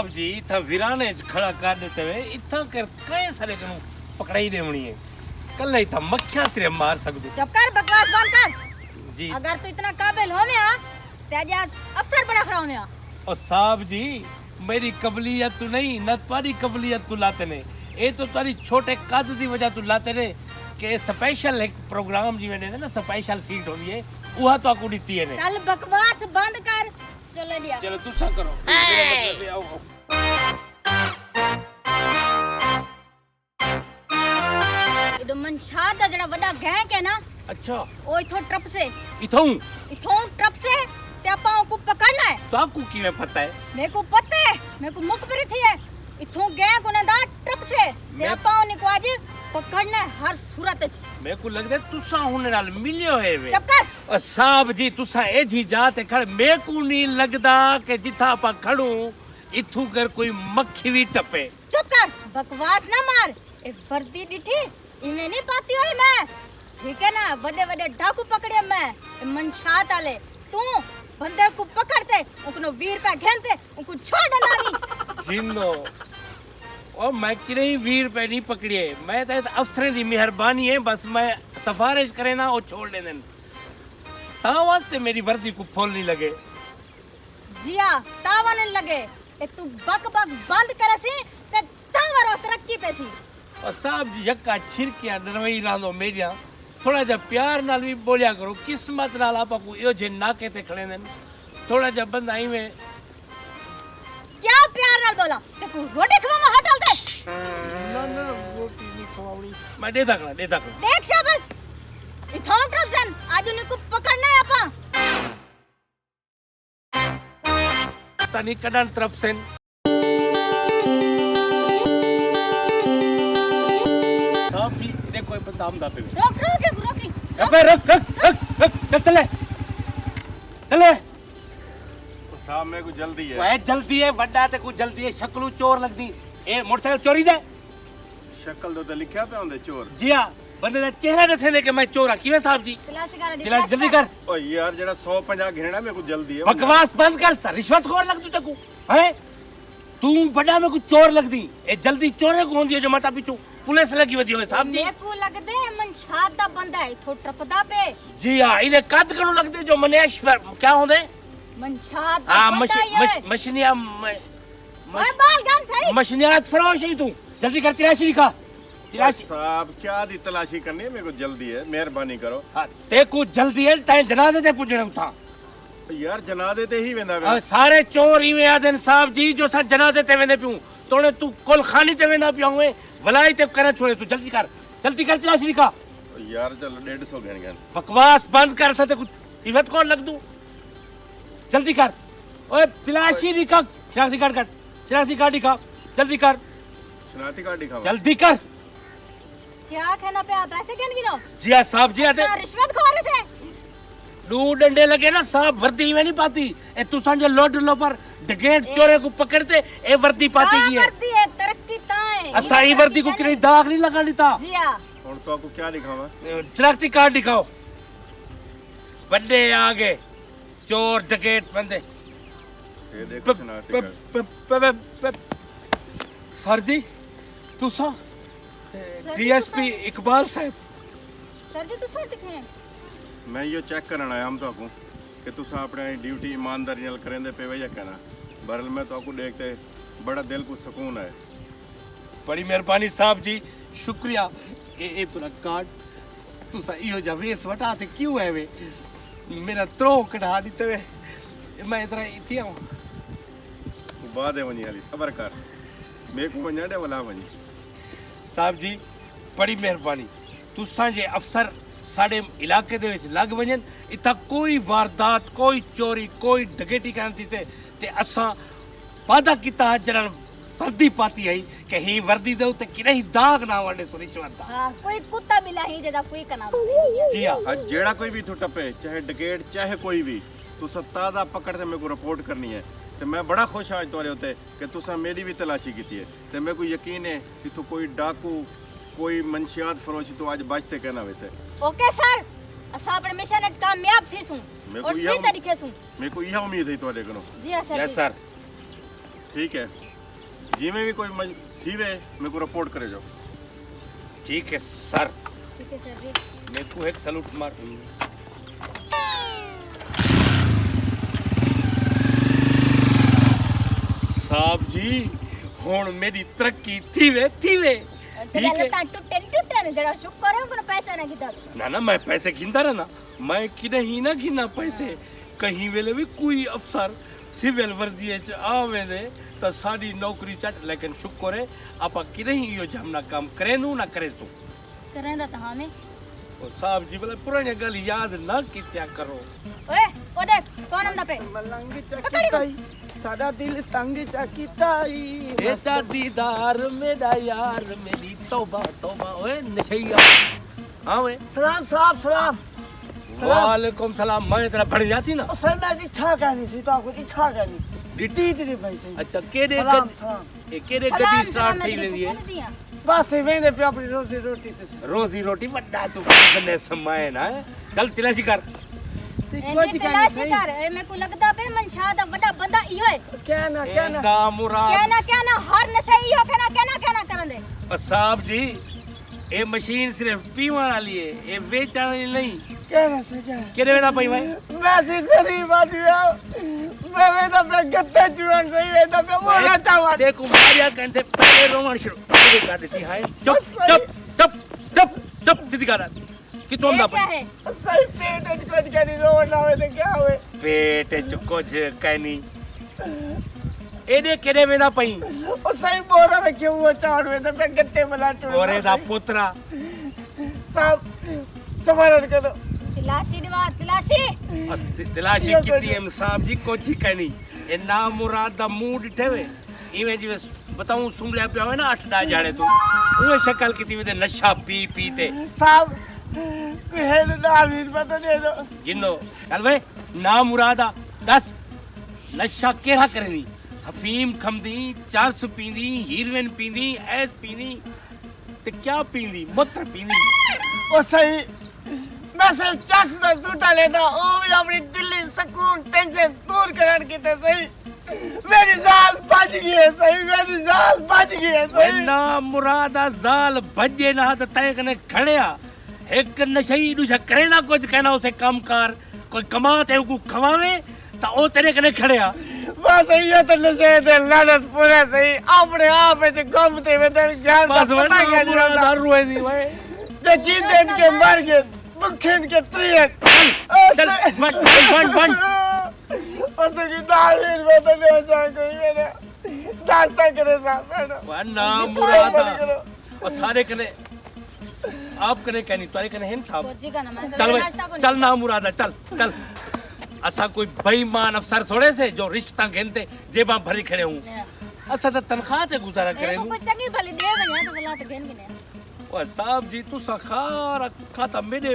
साहब जी इथा वीराने च खड़ा कर देते हुए इथा कर कई सारे कनु पकड़ाई देवनी है कल इथा मक्खियां सिरे मार सकदू। चुप कर, बकवास बंद कर। जी अगर तू इतना काबिल हो में ते आज अफसर बना खड़ा हो में। और साहब जी मेरी कबलियत तो नहीं न तुम्हारी कबलियत तो लाते ने ये तो तारी छोटे कद दी वजह तो लाते ने कि स्पेशल एक प्रोग्राम जी में ना स्पेशल सीट होनी है वह तो आपको दी है ने। चल बकवास बंद कर, चलो दिया चलो तुसा करो आओ आओ। इदो मनशाद दा जड़ा वड्डा गैंग है ना, अच्छा ओ इथों ट्रप से इथों ट्रप से ते आपाओ को पकड़ना है। तो आपको किवें पता है? मेरे को पता है, मेरे को मुखबरी थी है इथों गैंग कोने दा ट्रप से ते आपाओ ने को आज पकड़ना है हर सूरत च। मेरे को लगदा तुसा हुन नाल मिलियो है वे। चुप कर। साहब जी तुसा ए जी जाते खड़ मेरे को नहीं लगदा कि जिथा पा खड़ू इथू कर कोई मक्खी भी टपे। चुप कर, बकवास ना मार। ए वर्दी डिठी इने नहीं पाती होई मैं, ठीक है ना। बड़े बड़े डाकू पकड़े मैं मनशात आले, तू बंदे को पकड़ते उनको 20 रुपए घेनते उनको छोड़ डालानी। गिनो और मैं किरे 20 रुपए नहीं पकड़िए, मैं तो अफसर दी मेहरबानी है बस मैं सिफारिश करे ना और छोड़ दे देन ता वास्ते मेरी वर्दी को फूल नहीं लगे। जिया तावन लगे ए तू बक बक बंद करे सी ते तावरो तरक्की पेसी। और साहब जी यक्का छिरकिया नरवई रांदो मेरिया थोड़ा जा प्यार नाल भी बोलिया करो, किस्मत नाल आपा को यो जे नाके ते खड़े ने थोड़ा जा बंदा आई में क्या प्यार नाल बोला ते को रोटी खवावा हटाल दे। ना ना रोटी नहीं खवावनी मैं देता करा देख शाबाश इथों ट्रप्सन आज उन्हें को पकड़ना है आपा। तनी कड़न तरफ से साहब जी देखो ये बंदा आमदा पे रोक रोक अबे रख चले साहब में को जल्दी है। ओए जल्दी है बड्डा ते को जल्दी है शक्लू चोर लगदी ए मोटरसाइकिल चोरी दे शक्ल तो लिखा पे होंदे चोर। जी हां बंदे दा चेहरा दसे दे के मैं चोर हां किवें साहब जी चला जल्दी कर। ओ यार जेड़ा 150 घेना में को जल्दी है। बकवास बंद कर रिश्वत खोर लग तू चकू हैं तू बड़ा में को चोर लगदी ए जल्दी चोरे को होंदी है जो माता पिछू पुलिस लगी वदी होवे साहब जी। मेरे को लगदे मनशाद दा बंदा है थो टपदा पे। जी हां इने कद कनु लगदे जो मनेश क्या होंदे मनशाद हां मशीनिया ओए बाल गन सही मशीनियात फरोश है तू जल्दी कर तलाशी दिखा तलाशी। साहब क्या दी तलाशी करनी है मेरे को जल्दी है मेहरबानी करो। हां ते को जल्दी है तै जनाजे ते पुजणे उठा यार जनाजे ते ही वेंदा वे। सारे चोर ही आदन साहब जी जो सा जनाजे ते वेंदे पियो तोने तू कुल खानी ते वेंदा पियो वे वलाई ते करे छोड़े तू जल्दी कर तलाशी दिखा। यार चल 150 घेन घेन बकवास बंद कर थे कुछ इवत कौन लग दू जल्दी कर ओए तलाशी दिखा शनाख्ती कार्ड दिखा जल्दी कर शनाख्ती कार्ड दिखाओ जल्दी कर। क्या कहना पे आप ऐसे कहन गिनो? जी हां साहब जी आते रिश्वत खा रहे थे दो डंडे लगे ना साहब वर्दी में नहीं पाती ए तू संजो लोड लो पर डगेट चोरे को पकड़ते ए वर्दी पाती की है वर्दी है तरक्की ताए असा ई वर्दी को किने दाग नहीं लगानी था। जी हां और तो आपको क्या दिखावा शनाख्ती कार्ड दिखाओ बड़े आगे चोर डगेट बंदे ये देखो शनाख्ती कार्ड। सर जी तुसा डीएसपी इकबाल साहब सर जी तुसा दिखे मैं यो चेक करन आया हम तो आपको कि तुसा अपने ड्यूटी ईमानदारी नाल करेंदे पे या कहना बरल मैं तो आपको देखते बड़ा दिल को सुकून है। बड़ी मेहरबानी साहब जी शुक्रिया ए तुरा कार्ड तुसा इहो जा वेस वटा ते क्यों है वे मेरा त्रो कढ़ा दीते वे मैं इधर इथी आऊं बाद है वनी हाली सबर कर मेरे को वन्याडे वाला वनी। साहब जी बड़ी मेहरबानी तुसा जे अफसर साडे इलाके दे विच लग वजन इथा कोई वारदात कोई चोरी कोई डकैती करन थी ते असा वादा कीता जरन वर्दी पाती है कि ही वर्दी दे उते कि नहीं दाग ना वड़े सुनी चवंदा। हां कोई कुत्ता मिला ही जदा कोई कना। जी हां जेड़ा कोई भी तो टपे चाहे डकैत चाहे कोई भी तू ताजा पकड़ के मेरे को रिपोर्ट करनी है ते मैं बड़ा खुश आज तोरे होते कि तुसा मेरी भी तलाशी की है ते मेरे को यकीन है कि तू कोई डाकू कोई मंशियात फरोशी तो आज बचते कहना वैसे। ओके सर असा अपने मिशन ज कामयाब थी सु और ठीक तरीके सु मेरे को यह उम्मीद है तोरे कनो। जी हां सर यस सर ठीक है जिमें भी कोई थी वे मेरे को रिपोर्ट करे जो। ठीक है सर, ठीक है सर जी। मेरे को एक सलूट मार। साहब जी हुन मेरी तरक्की थी वे तेरा ठीक है। लता टूटे ने जरा शुक्र है उनको पैसा ना गिदा। ना ना मैं पैसे गिनता रहना, मैं किने ही ना गिना पैसे। कहीं वेले भी कोई अफसर सिविल वर्दी च आवे दे तो साडी नौकरी चट, लेकिन शुक्र है आपा किने ही यो जामना काम करे नू ना करे तू। करेंदा तो हमें। और साहब जी बोले पुरानी गल याद ना कित्या करो। ओए ओ देख कौन हमदा पे मलंग चकीताई साडा दिल तंग चकीताई ऐसा दीदार मेरा यार मेरी तौबा तौबा। ओए नशैया। हाँ वे सलाम साहब सलाम। वालेकुम सलाम। मैं तेरा बढ़ जाती ना। ओ सर मैं डिठा कहनी सी तो आपको डिठा कहनी डिटी तेरे भाई सही। अच्छा केड़े सलाम सलाम। ए केड़े गड्डी स्टार्ट थई लेंदी है। बस वेंदे पे अपनी रोजी रोटी ते रोजी रोटी वड्डा तू कने समय ना है। चल तिलाशी कर। सी कोई कोई तलाश कहनी कर ए मेरे को लगदा पे मनशा दा बड़ा बंदा इयो है। क्या ना एदा मुराद क्या ना हर नशा इयो कहना करन दे। साहब जी ए मशीन सिर्फ पीवन वाली है, ए बेचण वाली नहीं। क्या ना से क्या केड़े वेदा पई भाई? मैं सी गरीब आदमी मैं वेदा पे गत्ते चुन सही वेदा पे बोला चावा देखो मारिया कहते पहले रोमन शुरू कर देती है। चुप चुप चुप चुप चुप सीधी कर कि तुम ना क्या है? सही पेट कुछ करी रोड ना होए तो क्या होए पेट च कुछ कहनी एडे केड़े वेदा पई? ओ सही बोरा में क्यों वो चाड़ वेदा पे गत्ते बला टूट ओरे दा पुत्रा साहब समारन करो तलाशी दवा तलाशी। तलाशी किती है साहब जी कुछ ही कहनी। ए ना मुराद दा मूड ठेवे इवें जिवें बताऊं सुमलिया पिया होवे ना 8-10 जाड़े तू उहे शक्ल किती वे नशा पी पीते साहब कोई है ना अमीर पता दे दो जिन्नो चल वे ना मुरादा दस नशा केड़ा करनी? हफीम खमदी, चरस पींदी, हीरोइन पींदी, ऐस पींदी ते क्या पींदी? मूत्र पींदी। ओ सही मैं सिर्फ चस दा सूटा लेता ओ भी अपनी दिल्ली सुकून टेंशन दूर करन की ते सही मेरी जान बच गई है सही मेरी जान बच गई है सही ना मुरादा जाल भजे ना तो तय कने खड़िया एक नशई दूजा करे ना कुछ कहना उसे काम कर कोई कमा ते को खवावे ता ओ तेरे कने खड़िया। बस ये तो नशे दे लानत पूरा सही अपने आप में गमते में तेरे जान का बस पता क्या नहीं होता दारू है नहीं भाई। जे जिंदन के मर गए मुखिन के त्रियत चल बन बन ओसे की दालीर में तो ले जा कोई मेरे दास्ता करे साहब मैडम वरना मुरादा और सारे कने आप कने कहनी तारे कने हैं साहब। कोजी का ना मैं चल नाश्ता भाई चल ना मुरादा चल चल असा कोई बेईमान अफसर थोड़े से जो रिश्ता गिनते जेबा भरी खड़े हूं। असा तो तनख्वाह से गुजारा करे को चंगी भली दे बने तो गला तो गेन गिने। ओ साहब जी तू सखार खाता मेरे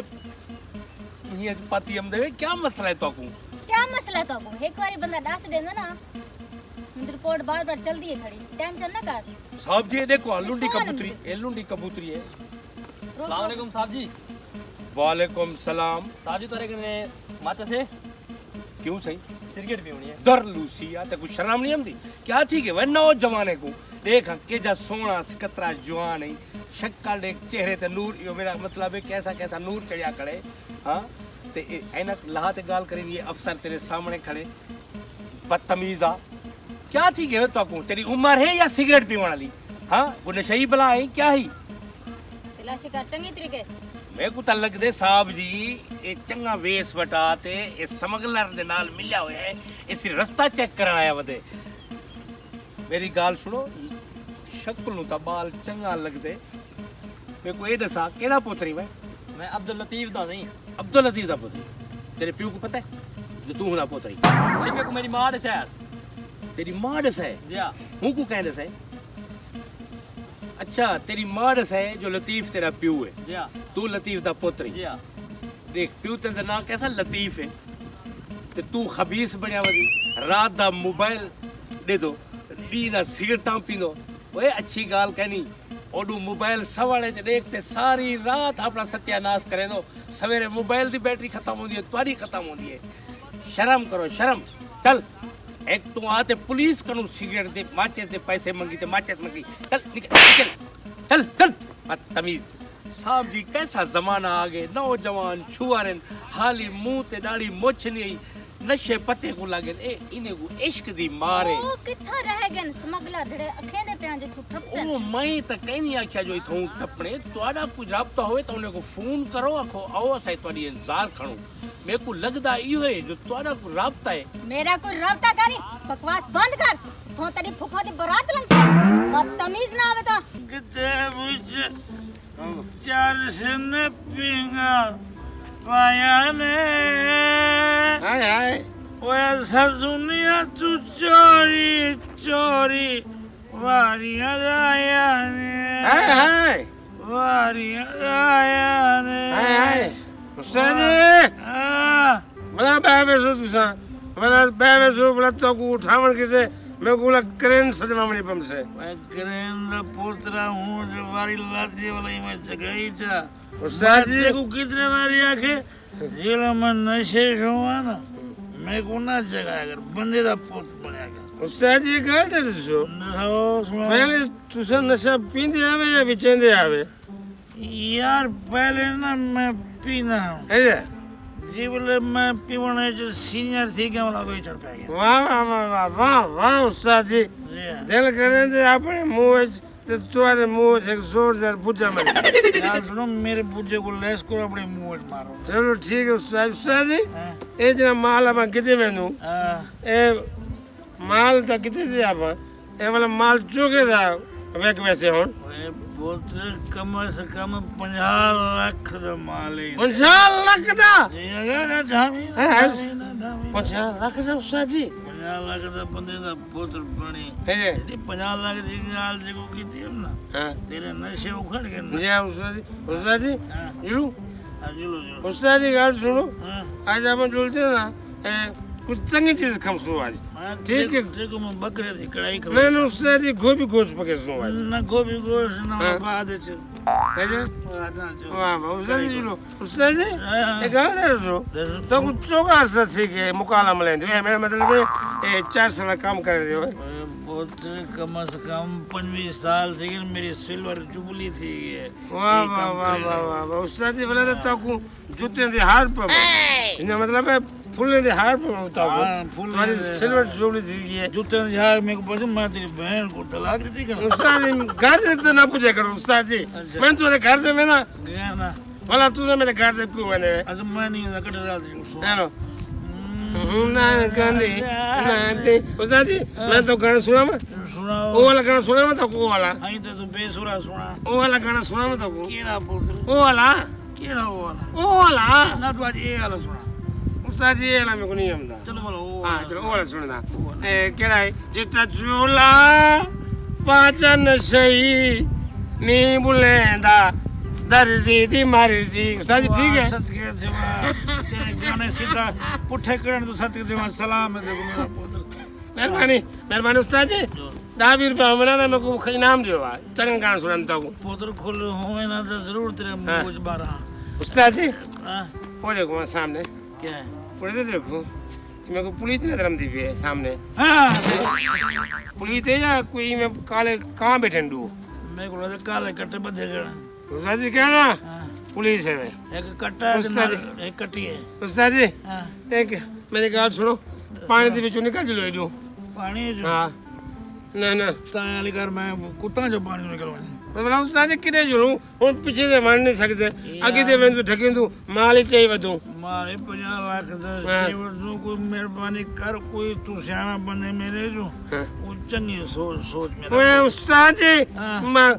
ये पाती हम दे क्या मसला है तो को? क्या मसला तो को एक बारी बंदा डास देना ना मुझे रिपोर्ट बार-बार चल दी है खड़ी टेंशन ना कर। साहब जी देखो लुंडी कबूतरी ए लुंडी कबूतरी है। अस्सलाम वालेकुम साहब जी। वालेकुम सलाम। साहब जी तारे कने माचा से क्यों सही सिगरेट पीवनी है। दर लूसिया ते कुछ शर्म नहीं आती क्या ठीक है वह नौ जमाने को देख के जा सोना सिकतरा जवान है शक्ल देख चेहरे ते नूर यो मेरा मतलब है कैसा कैसा नूर चढ़िया खड़े। हाँ ते ऐनक लहा ते गाल करें ये अफसर तेरे सामने खड़े बदतमीजा क्या ठीक है तो को तेरी उम्र है या सिगरेट पीने वाली? हाँ वो नशई बला है क्या ही? तलाशी कर चंगी तरीके मैं को तल लग दे साहब जी एक चंगा वेस बटाते ए समगलर दे नाल मिलिया होया है इस रास्ता चेक करन आया वदे। मेरी गाल सुनो शक्ल नु ता बाल चंगा लगदे मैं को ए दसा केड़ा पुत्री मैं अब्दुल लतीफ दा नहीं अब्दुल लतीफ दा पुत्री तेरे प्यू को पता है जो तू हुना पुत्री सिंगे को मेरी मां दस है। तेरी मां दस है जी हां हूं को कह दस है। अच्छा तेरी मां दस है जो लतीफ तेरा प्यू है। जी हां तू लतीफ दा पुत्री। जी हां देख प्यू तेरा ना कैसा लतीफ है ते तू खबीस बनया वदी रात दा मोबाइल दे दो दी ना सिगरेटां पींदो ओए अच्छी गाल कहनी ओडू मोबाइल सवाले च देखते सारी रात अपना सत्यानाश करे दो सवेरे मोबाइल दी बैटरी खत्म होंदी है तुम्हारी खत्म होंदी है। शर्म करो शर्म। चल एक तो आते पुलिस कनु सिगरेट दे माचिस दे पैसे मंगी ते माचिस मंगी चल निकल चल चल बदतमीज साहब जी कैसा जमाना आ गए नौजवान छुआरन हाली मुंह ते दाढ़ी मुछ नहीं नशे पते को लगे ए इने को इश्क दी मारे ओ किथा रह गन समगला धड़े अखे दे प्यां जो ठपसन ओ मैं त कहीं आख्या जो इथों टपने तोड़ा कुछ राब्ता होवे तो उन्हें को फोन करो आखो आओ असाई तोड़ी इंतजार खणो मेरे को लगदा इयो है जो तोड़ा को राब्ता है मेरा कोई रावता करी बकवास बंद कर तो तेरी फुफा दी बारात लंग बदतमीज ना आवे तो किते मुझे चार से न पींगा पाया ने हाय हाय ओए सजुनिया तू चोरी चोरी वारियां गाया ने हाय हाय वारियां गाया ने हाय हाय हुसैन बड़ा बेबे सो तुसा बड़ा बेबे सो बड़ा तो को उठावन किसे मैं को क्रेन सजवावनी पम से मैं करें दा पोतरा हूँ जो वारी लाती वाला मैं जगह था हुसैन जी को कितने बारी आखे जिला मैं नशे हुआ ना मैं को ना जगह अगर बंदे दा पोत बने हुसैन जी कहते सो सुना पहले तुसा नशा पींदे आवे या बिचेंदे आवे यार पहले ना मैं पीना हूँ है जी बोले मैं पीवने जो सीनियर थी क्या वाला कोई चढ़ पाएगा वाह वाह वाह वाह वाह वाह उस्ताद जी दिल करे थे अपने मुंह ते तुम्हारे मुंह से जोर से बुझा मत यार सुनो मेरे बुझे को लेस को अपने मुंह में मारो चलो ठीक है उस्ताद उस्ताद जी ए जना माल आप किते मेनू ए माल ता किते से आप ए वाला माल चुके था वेक वैसे होन बहुत कम से कम 50 लाख दा माल है 50 लाख दा ये अगर ना ढामी ना ढामी 50 लाख दा उस्ताद जी 50 लाख दा बंदे दा पुत्र बनी है ये 50 लाख दी गाल जो कीती है ना हां तेरे नशे उखड़ के ना जी उस्ताद जी यू जुलो जुलो उस्ताद जी गाल सुनो हां आज अपन जुलते ना कुछ चंगी चीज खम सो आज ठीक है देखो मैं बकरे दी कढ़ाई खा नहीं उस्ताद जी गोभी गोश्त पके सो आज ना गोभी गोश्त ना बाद च है जी ना जो वाह वाह उस्ताद जी लो उस्ताद जी ये गाँव दे सो तो कुछ चौका सा सीख है मुकाला मलें दे मेरा मतलब है ये 4 साल काम कर दियो बहुत कम से कम 25 साल थी मेरी सिल्वर जुबली थी ये वाह वाह वाह वाह वाह उस्ताद जी बोले तो को जूते दे हार पर इनका मतलब है फूले दे हार पर होता है तुम्हारी सिल्वर जुबली थी ये जूते यार मेरे को पसंद मैं तेरी बहन को तलाक दी थी उस्ताद जी घर से तो ना पूछे करो उस्ताद जी मैं तुम्हारे घर से मैं ना गया ना भला तू तो मेरे घर से क्यों बने आज मैं नहीं था कट रहा था हेलो ना गांधी ना दे उस्ताद जी मैं तो गाना सुना मैं सुनाओ वो वाला गाना सुना मैं तो वो वाला आई तो तू बेसुरा सुना वो वाला गाना सुना मैं तो वो केड़ा पुत्र वाला केड़ा वो वाला वो वाला ना तो आज ये वाला सुना उस्ताद जी ये वाला मेरे को नहीं आमदा चलो बोलो वो हाँ चलो वो वाला सुनना केड़ा है चिट्टा चूला पाचन सही नी बुलेंदा दर्जी दी मर्जी उस्ताद जी ठीक है सत्य देवा तेरे गाने सीधा पुठे करन तो सत्य देवा सलाम है देखो मेरा पुत्र मेहरबानी मेहरबानी उस्ताद जी 10 रुपया मना ना मेरे को इनाम दियो चंगा गाना सुनाता हूँ पुत्र खोल होए ना तो जरूर तेरे मुंह बारा उस्ताद जी हां वो देखो वहाँ सामने क्या है वो देखो मेरे को पुलिस ने धर्म दी है सामने हां पुलिस है या कोई में काले कहाँ बैठे डू मैं को लगा काले कट्टे बंधे गए उस्ताद जी क्या ना हां पुलिस है वे एक कट्टा है उस्ताद एक कट्टी है उस्ताद जी हां एक मेरी गाल सुनो पानी दे विचों निकल लो जो पानी जो हाँ ना ना ताली कर मैं कुत्ता जो पानी निकलवाने मतलब उस्ताद जी किधर जुलूं हम पीछे से मार नहीं सकते आगे दे मैं तो ठगी तू माल ही चाहिए बतू मारे 50 लाख दे कोई मेहरबानी कर कोई तू सियाना बने मेरे जो वो चंगी सोच मेरा ओए उस्ताद जी मैं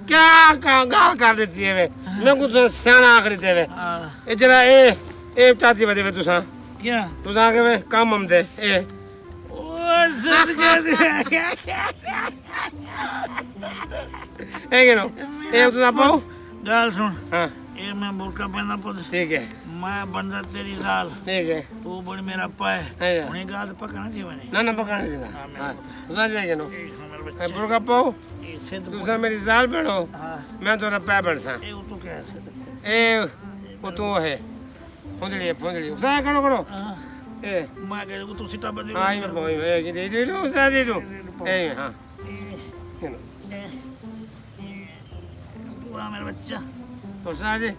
क्या गाल कर देती है वे मैं कुछ सियाना आखरी दे वे हां ए जरा ए चाची बदे वे तुसा क्या तुसा के वे काम हम दे ए ओ सदके ए के नो ए तुसा पाओ गाल सुन हां ये मैं बुरका पहना पड़ ठीक है मैं बंदा तेरी गाल ठीक है तू बड़ी मेरा पाए है उन्हें गाल पकड़ना चाहिए नहीं ना ना पकाने देना हाँ, मैं हाँ तुसा जाए के नो मेरे ए बच्चे बुरका पाओ ये सिद्ध तुसा मेरी जाल बैठो हां मैं तोरा पैर बढ़सा ये तू क्या है ए वो तो है फुंदड़ी फुंदड़ी उसा करो करो हां ए मैं कह तू सीटा बजे आई मैं भाई ए दे दे लो उस्ताद दे दो ए हां वाह मेरा बच्चा उस्ताद जी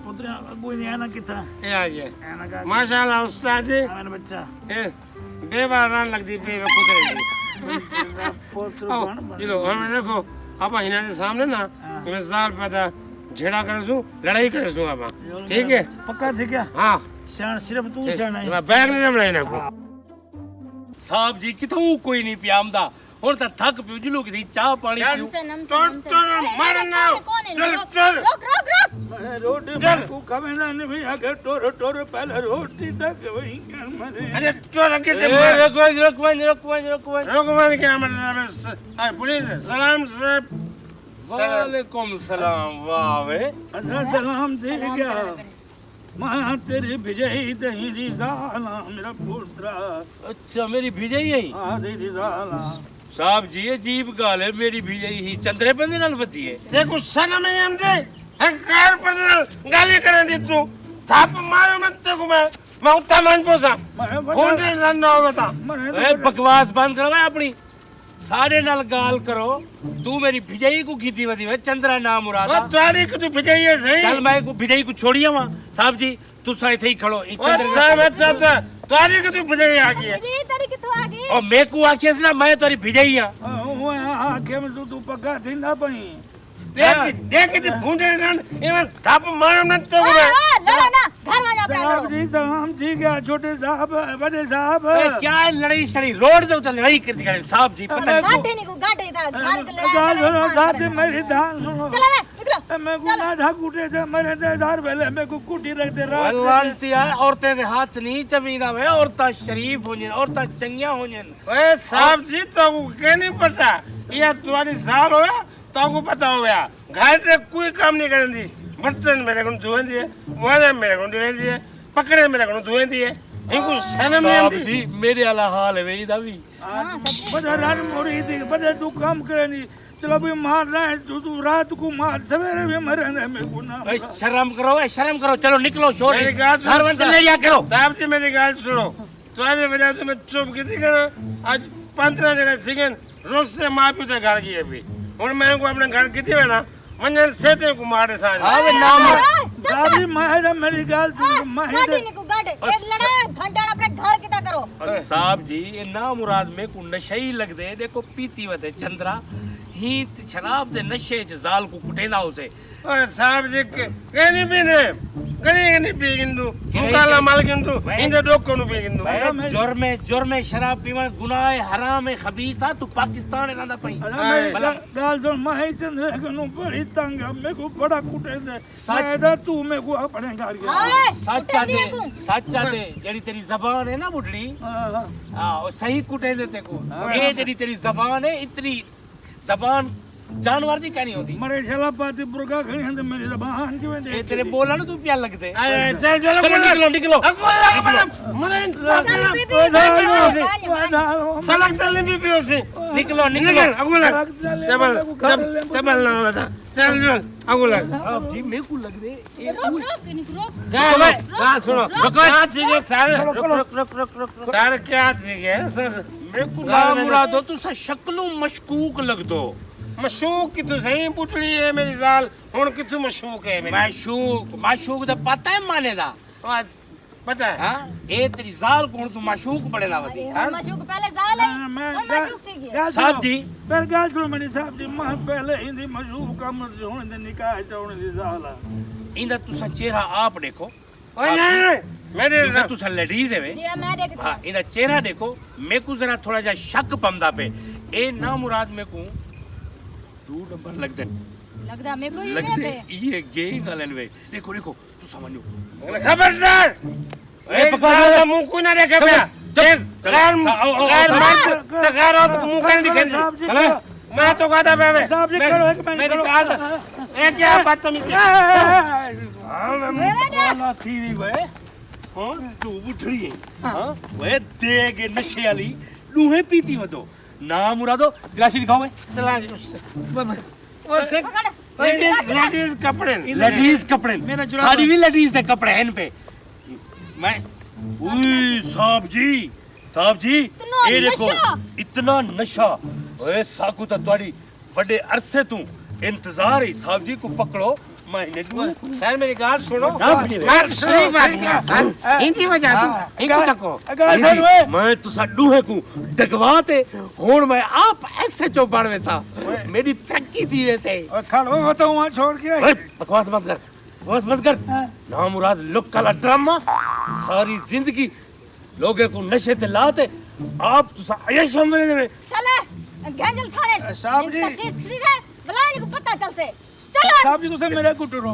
पुत्र अगू नहीं आना कितना ए आ गया आना का माशाल्लाह उस्ताद जी मेरा बच्चा ए देवार रान लगदी पे कुतरे पुत्र आओ बन ये लो हम देखो आप हिना के सामने ना मैं साल पता झेड़ा करसू लड़ाई करसू आप ठीक है पक्का थी क्या हां शान सिर्फ तू शान है मैं बैग नहीं बनाई ना को साहब जी किथों कोई नहीं पियामदा हुन ता थक पियो जिलो की चाह पानी पियो नमसे मारना रोक रोक रोक रोटी को कमेना ने भी आगे टोर टोर पहले रोटी तक वही कर मरे अरे चोर के ते रोकवन क्या मतलब है पुलिस सलाम से वालेकुम सलाम वाह वे अल्लाह सलाम दे गया मां तेरी विजयी दही दाला मेरा पुत्रा अच्छा मेरी भिजई है आ दे दाला साहब जी अजीब गाल है मेरी भिजई ही चंद्रे बंदे नाल बती है ते कुछ शर्म नहीं आंदे है कार पर गाली करन दी तू थाप मारो मत ते को मैं उठा मान पोसा कौन रे ना बता ए बकवास बंद करो अपनी सारे नाल गाल करो तू मेरी भिजई को कीती वदी वे चंद्रा नाम मुराद ओ तारी को तू भिजई है सही चल मैं को भिजई को छोड़िया वहां साहब जी तू साथ ही खड़ो ई चंद्र साहब अच्छा तारी को तू भिजई आ गई ये तारी किथों आ गई ओ मैं को आखिस ना मैं तारी भिजई हां वो आके में तू पक्का थींदा पई देख के भूंडे नन इवन थाप मारो न तो लड़ो ना घर में जा साहब जी सलाम ठीक है छोटे साहब बड़े साहब क्या है लड़ाई सड़ी रोड दे तो लड़ाई कर दिखा साहब जी पता गाटे नहीं को गाटे था घर के लड़ा गाल सुनो साहब जी मेरी धान सुनो चलो वे निकलो मैं गुना ढा कूटे थे मेरे दे हजार पहले मैं को कुटी रख दे रात लानती है औरतें दे हाथ नहीं चबीदा वे औरता शरीफ होजन औरता चंगिया होजन ओए साहब जी तो के नहीं पता ये तुम्हारी साल होया तो को पता हो गया घर से कोई काम नहीं करन दी बर्तन मेरे को धोए दिए वाले मेरे को धोए दिए पकड़े मेरे को धोए दिए इनको शर्म नहीं आती जी मेरे वाला हाल है वे इदा भी हां सच बड़ा रात मोरी थी बड़े तू काम करे नहीं चलो भी मार रहा है तू रात को मार सवेरे भी मरे ना मैं को ना शर्म करो चलो निकलो छोड़ घर में चले जा करो साहब जी मेरी गाल सुनो तुम्हारी वजह से मैं चुप की थी आज 15 जगह चिकन रोज से माफी तो घर की अभी और मैं को अपने घर की थी ना मंजन से ते को मारे साज हां नाम गाड़ी मारे मेरी गाल मारे गाड़ी नहीं को गाटे एक लड़ा घंटा अपने घर किता करो साहब जी ये ना मुराद में को नशे ही लग दे देखो पीती वते चंद्रा ही शराब दे नशे च जाल को कुटेंदा उसे ओए साहब जी केनी पीने कनी पी गिंदू मुकाला माल गिंदू इंदे डोको नु पी गिंदू जोर में शराब पीवन गुनाह है हराम है खबीसा तू पाकिस्तान रहंदा पई गाल सुन मैं चंद्र को बड़ी तंग मैं को बड़ा कुटे दे सादा तू मैं को अपने घर के सच्चा दे जेडी तेरी जबान है ना बुढ़ड़ी हां सही कुटे देते को ये जेडी तेरी जबान है इतनी जबान जानवर दी कहनी होती मरे छला पाती बुरका खणी हंद मेरी जबान की में तेरे बोला ना तू प्यार लगते चल चलो निकलो मरे सलक चलने भी पियो से निकलो अगुला चबल ना बता चल अगुला अब जी मेरे को लग दे रोक गाल सुनो क्या चीज सर रुक सर क्या चीज है सर मेरे को नाम मुराद तू सा शक्लों मशकूक लग दो मशूक की तो सही पुटली है मेरी जाल हुन कितु मशूक है मेरी माशूक दा पता है माने दा पता है हां ए तेरी जाल कोन तू माशूक पड़ेला वदी हां मशूक पहले जाल है मशूक थी गया साहब जी पर गाल सुनो मेरी साहब जी मां पहले हिंदी मशूक का मर्ज होने दे निकाह चौने दी जाल इंदा तुसा चेहरा आप देखो ओए नहीं मेरे तुसा लेडीज है वे जी मैं देखती हां इंदा चेहरा देखो मेरे को जरा थोड़ा जा शक पंदा पे ए ना मुराद में को 2 नंबर लगदा मेरे को लगदे ये गेई गलन वे देखो तू समझो खबरदार ए बकवास मुंह को ना देखे बे देख गैर मत तगारो मुंह कर दिखे चल मैं तो कहता बे साहब जी करो एक मिनट मेरी बात ए क्या बदतमीजी हां मैं थी वे हां तू बुढ़ड़ी है हां वे देगे नशे वाली दूहे पीती वदो ना मुरादो गिलासी दिखाओ मैं और से लेडीज कपड़े सारी भी लेडीज दे कपड़े हैं इन पे मैं उई साहब जी इतना ये देखो नशा? इतना नशा ओए साकू तो तुम्हारी बड़े अरसे तू इंतजार है साहब जी को पकड़ो महीने दूं सर मेरी गाल सुनो ना बनी वे। सही बात है सर हिंदी में जा तू इनको तको दीदी, मैं तुसा डूहे को डगवाते हुन मैं आप ऐसे चो बनवे था मेरी थकी थी वैसे खड़ो हो तो वहाँ छोड़ के ओए, बकवास मत कर ना मुराद लुक काला ड्रामा सारी जिंदगी लोगे को नशे ते लाते आप तुसा अयश हमरे देवे चले गंजल थाने साहब जी। तशीश खरीदे बुलाए को पता चलसे चलो साहब जी तुसे मेरा कुटरो